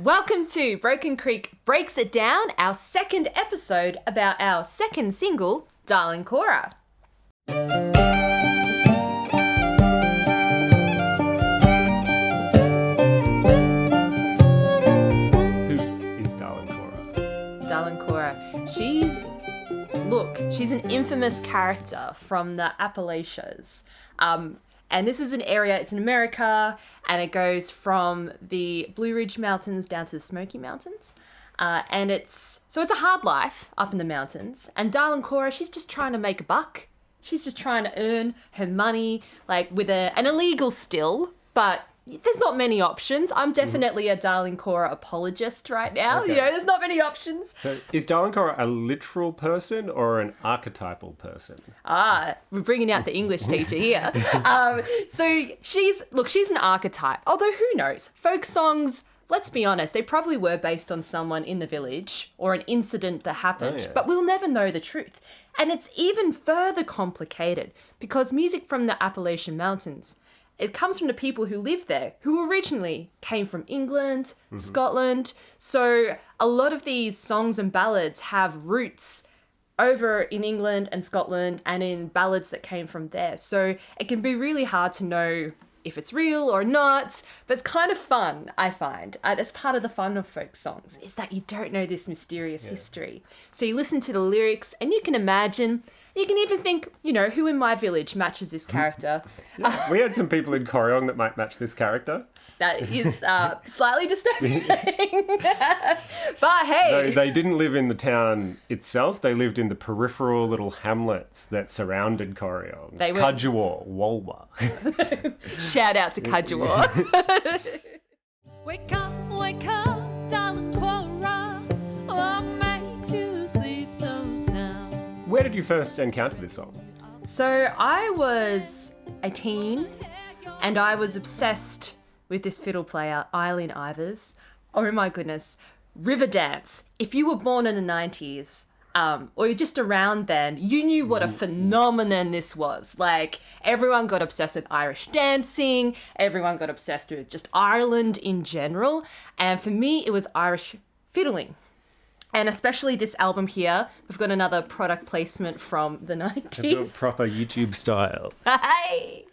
Welcome to Broken Creek Breaks It Down, our second episode about our second single, Darlin Kora. Who is Darlin Kora? Darlin Kora. She's an infamous character from the Appalachians. And this is an area, it's in America, and it goes from the Blue Ridge Mountains down to the Smoky Mountains. And it's a hard life up in the mountains. And Darlin Kora, she's just trying to make a buck. She's just trying to earn her money, like with an illegal still, but there's not many options. I'm definitely a Darlin Kora apologist right now. Okay. There's not many options. So is Darlin Kora a literal person or an archetypal person? We're bringing out the English teacher here. So she's an archetype. Although who knows? Folk songs, let's be honest, they probably were based on someone in the village or an incident that happened, but we'll never know the truth. And it's even further complicated because music from the Appalachian Mountains, it comes from the people who live there, who originally came from England, Scotland. So a lot of these songs and ballads have roots over in England and Scotland and in ballads that came from there. So it can be really hard to know if it's real or not, but it's kind of fun, I find. That's part of the fun of folk songs, is that you don't know this mysterious history. So you listen to the lyrics and you can imagine, you can even think, who in my village matches this character? Yeah, we had some people in Corryong that might match this character. That is slightly disturbing. But hey. They didn't live in the town itself. They lived in the peripheral little hamlets that surrounded Corryong. They were... Cudgewa, Walwa. Shout out to Cudgewa. Wake up, Darlin Kora. What makes you sleep so sound? Where did you first encounter this song? So I was a teen and I was obsessed with this fiddle player, Eileen Ivers. Oh my goodness. Riverdance. If you were born in the 90s, or you're just around then, you knew what a phenomenon this was. Like, everyone got obsessed with Irish dancing. Everyone got obsessed with just Ireland in general. And for me, it was Irish fiddling. And especially this album here, we've got another product placement from the 90s. Proper YouTube style. Hey!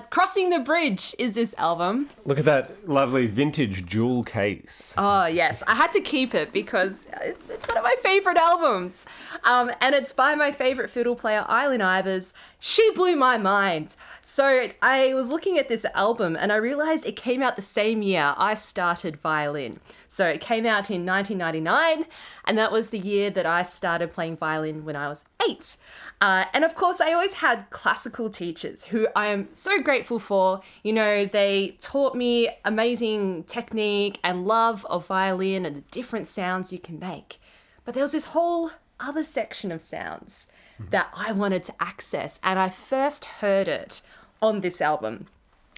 Crossing the Bridge is this album. Look at that lovely vintage jewel case. Oh, yes. I had to keep it because it's one of my favourite albums. And it's by my favourite fiddle player, Eileen Ivers. She blew my mind. So I was looking at this album and I realised it came out the same year I started violin. So it came out in 1999, and that was the year that I started playing violin when I was 8. And of course, I always had classical teachers who I am so grateful for. They taught me amazing technique and love of violin and the different sounds you can make. But there was this whole other section of sounds that I wanted to access, and I first heard it on this album,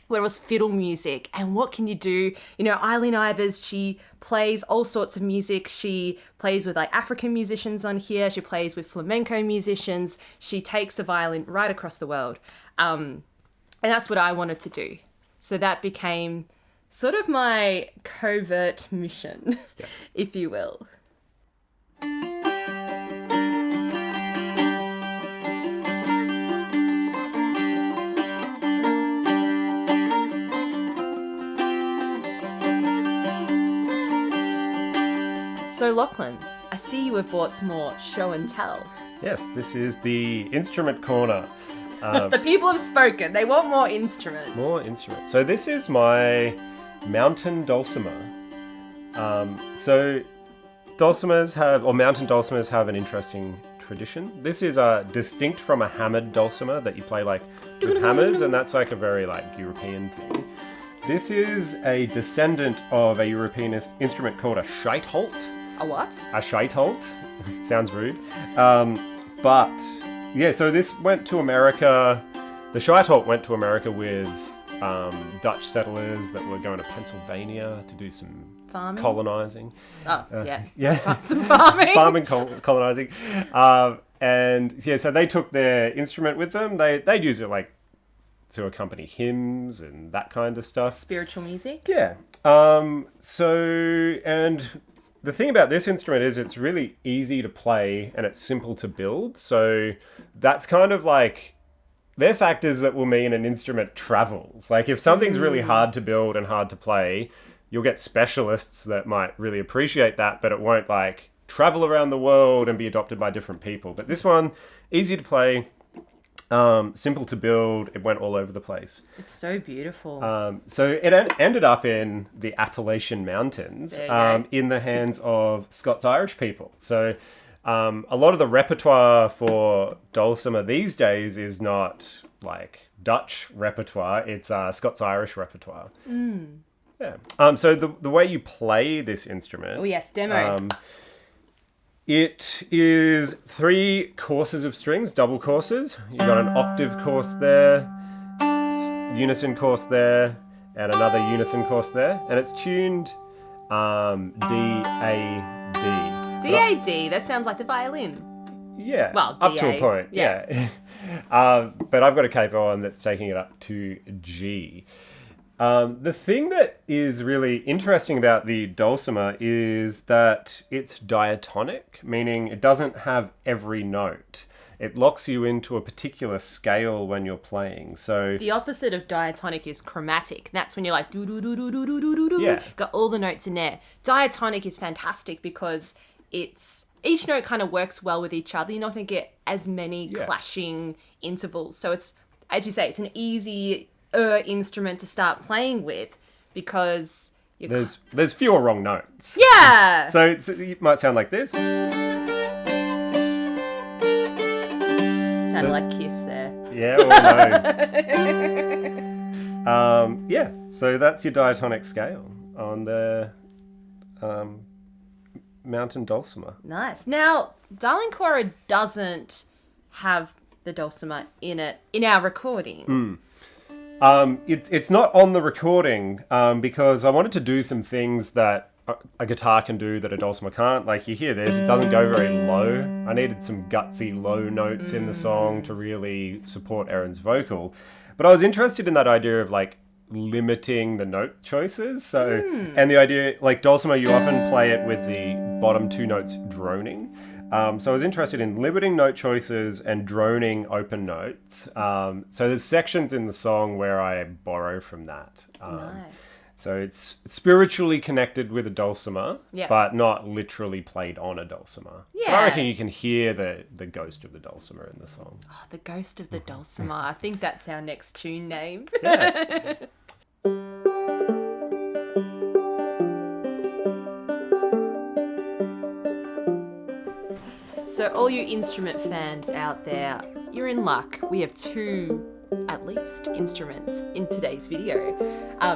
where it was fiddle music. And what can you do? Eileen Ivers, she plays all sorts of music. She plays with African musicians on here. She plays with flamenco musicians. She takes the violin right across the world. And that's what I wanted to do. So that became sort of my covert mission, if you will. So Lachlan, I see you have bought some more show and tell. Yes, this is the instrument corner. The people have spoken. They want more instruments. More instruments. So this is my mountain dulcimer. So mountain dulcimers have an interesting tradition. This is distinct from a hammered dulcimer that you play with hammers, and that's a very European thing. This is a descendant of a European instrument called a scheitholt. A what? A scheitholt. Sounds rude. So this went to America. The scheitholt went to America with Dutch settlers that were going to Pennsylvania to do some farming? Colonizing. Some farming. Colonizing. So they took their instrument with them. They'd use it to accompany hymns and that kind of stuff. Spiritual music? Yeah. And the thing about this instrument is it's really easy to play and it's simple to build. So that's kind of like, they're factors that will mean an instrument travels. Like if something's really hard to build and hard to play, you'll get specialists that might really appreciate that, but it won't like travel around the world and be adopted by different people. But this one, easy to play, simple to build. It went all over the place. It's so beautiful. So it ended up in the Appalachian Mountains, in the hands of Scots-Irish people. So a lot of the repertoire for dulcimer these days is not like Dutch repertoire. It's Scots-Irish repertoire. Yeah. So the way you play this instrument... Oh, yes, demo. It is 3 courses of strings, double courses. You've got an octave course there, unison course there, and another unison course there. And it's tuned D-A-D. D-A-D, that sounds like the violin. Yeah, Well, up to D-A, a point, yeah. But I've got a capo on that's taking it up to G. The thing that is really interesting about the dulcimer is that it's diatonic, meaning it doesn't have every note. It locks you into a particular scale when you're playing. So The opposite of diatonic is chromatic. That's when you're like do do do do do do do do. Yeah. Got all the notes in there. Diatonic is fantastic because it's each note kind of works well with each other. You're not going to get as many clashing intervals. So it's, as you say, it's an easy instrument to start playing with because there's fewer wrong notes. Yeah. So it might sound like this. Sounded like Kiss there. Yeah, or no. Yeah, so that's your diatonic scale on the mountain dulcimer. Nice. Now, Darlin Kora doesn't have the dulcimer in it in our recording. It's not on the recording because I wanted to do some things that a guitar can do that a dulcimer can't. Like you hear this, it doesn't go very low. I needed some gutsy low notes in the song to really support Erin's vocal. But I was interested in that idea of like limiting the note choices. So, and the idea, like dulcimer, you often play it with the bottom 2 notes droning. So I was interested in limiting note choices and droning open notes. So there's sections in the song where I borrow from that. Nice. So it's spiritually connected with a dulcimer, but not literally played on a dulcimer. Yeah. But I reckon you can hear the ghost of the dulcimer in the song. Oh, the ghost of the dulcimer. I think that's our next tune name. Yeah. So all you instrument fans out there, you're in luck. We have 2, at least, instruments in today's video.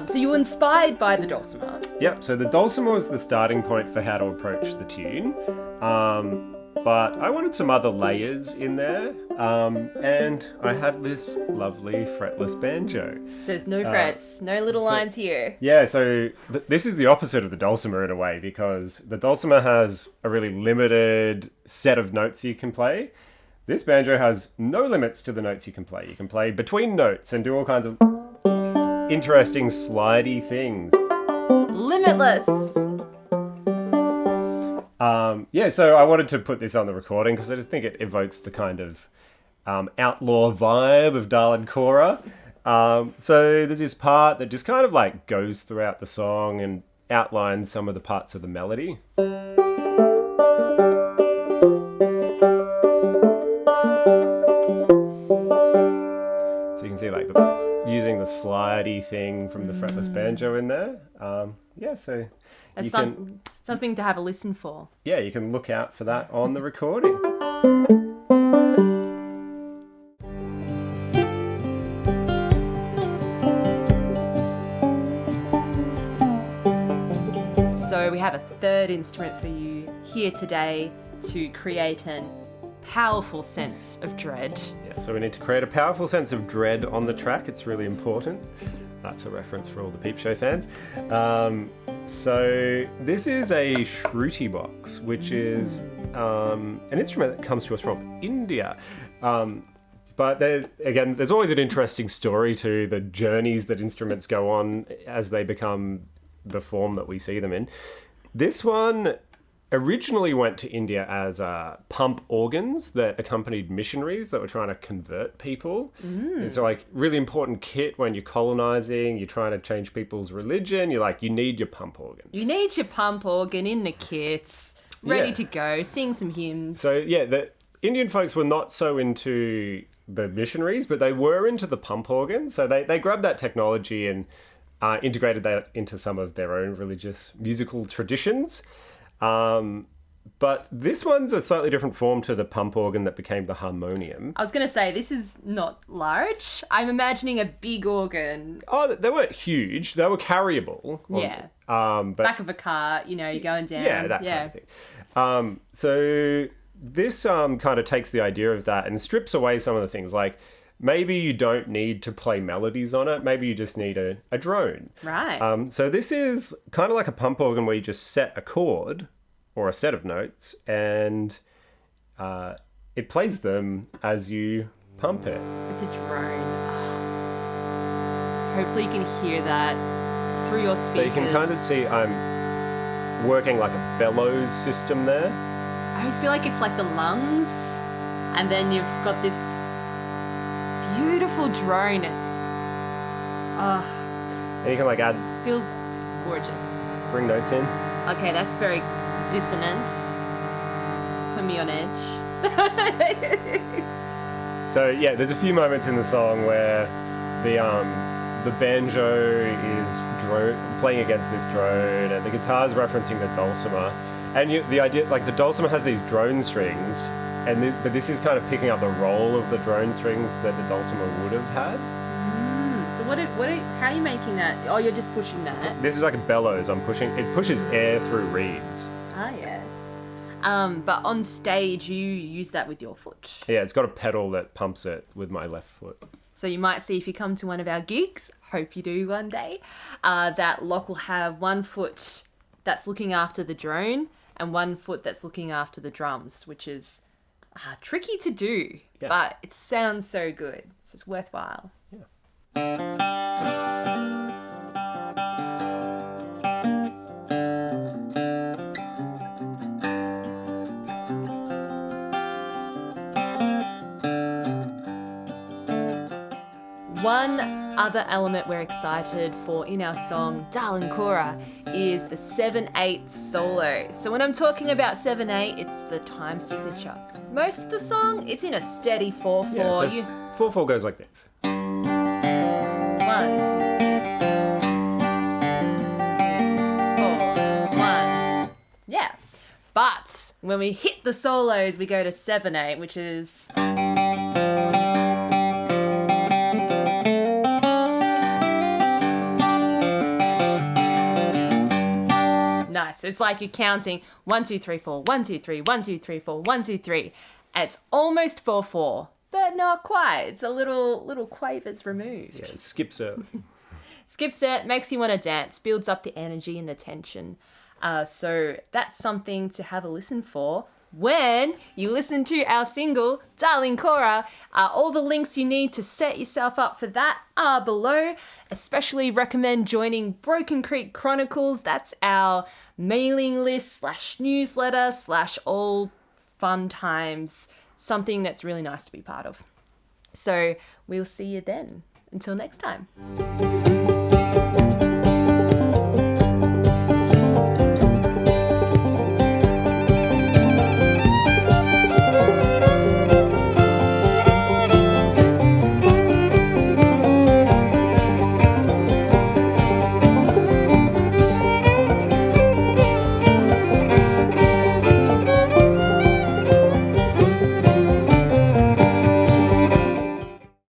So you were inspired by the dulcimer. Yep, so the dulcimer was the starting point for how to approach the tune. But I wanted some other layers in there. And I had this lovely fretless banjo. So there's no frets, no little lines here. Yeah, so this is the opposite of the dulcimer in a way, because the dulcimer has a really limited set of notes you can play. This banjo has no limits to the notes you can play. You can play between notes and do all kinds of interesting slidey things. Limitless. Yeah, so I wanted to put this on the recording because I just think it evokes the kind of outlaw vibe of Darlin Kora. So there's this part that just kind of like goes throughout the song and outlines some of the parts of the melody. So you can see like using the slidey thing from the fretless banjo in there. Yeah, so That's something to have a listen for. yeah, you can look out for that on the recording. So we have a third instrument for you here today to create a powerful sense of dread. Yeah, so we need to create a powerful sense of dread on the track. It's really important. That's a reference for all the Peep Show fans. So this is a shruti box, which is an instrument that comes to us from India. But there's always an interesting story to the journeys that instruments go on as they become the form that we see them in. This one originally went to India as pump organs that accompanied missionaries that were trying to convert people. It's like really important kit when you're colonizing, you're trying to change people's religion. You're like, you need your pump organ. You need your pump organ in the kits, ready Yeah. to go, sing some hymns. So yeah, the Indian folks were not so into the missionaries, but they were into the pump organ. So they grabbed that technology and integrated that into some of their own religious musical traditions. But this one's a slightly different form to the pump organ that became the harmonium. I was going to say, this is not large. I'm imagining a big organ. Oh, they weren't huge. They were carryable. Yeah. But Back of a car, you're going down. yeah, that kind of thing. So this kind of takes the idea of that and strips away some of the things. Like maybe you don't need to play melodies on it. Maybe you just need a drone. Right. So this is kind of like a pump organ where you just set a chord or a set of notes and it plays them as you pump it. It's a drone. Hopefully you can hear that through your speakers. So you can kind of see I'm working like a bellows system there. I always feel like it's like the lungs, and then you've got this beautiful drone. It's And you can like feels gorgeous. bring notes in. Okay, that's very dissonant. It's putting me on edge. So yeah, there's a few moments in the song where the banjo is playing against this drone, and the guitar's referencing the dulcimer. And the idea, like the dulcimer has these drone strings, but this is kind of picking up the role of the drone strings that the dulcimer would have had. So how are you making that? Oh, you're just pushing that. This is like a bellows. It pushes air through reeds. Ah, yeah. But on stage, you use that with your foot. Yeah, it's got a pedal that pumps it with my left foot. So you might see if you come to one of our gigs, hope you do one day, that Locke will have one foot that's looking after the drone and one foot that's looking after the drums, which is tricky to do, but it sounds so good. So it's worthwhile. Yeah. One other element we're excited for in our song Darlin Kora is the 7/8 solo. So when I'm talking about 7/8, it's the time signature. Most of the song, it's in a steady 4/4. Yeah, so 4/4 goes like this. 1, 4, 1. Yeah. But when we hit the solos, we go to 7/8, which is... Nice. It's like you're counting 1, 2, 3, 4, 1, 2, 3, 1, 2, 3, 4, 1, 2, 3. It's almost 4/4, but not quite. It's a little quavers removed. Yeah, it skips it. Skips it, makes you want to dance, builds up the energy and the tension. So that's something to have a listen for when you listen to our single, Darlin Kora. All the links you need to set yourself up for that are below. Especially recommend joining Broken Creek Chronicles. That's our mailing list / newsletter / all fun times. Something that's really nice to be part of. So we'll see you then. Until next time.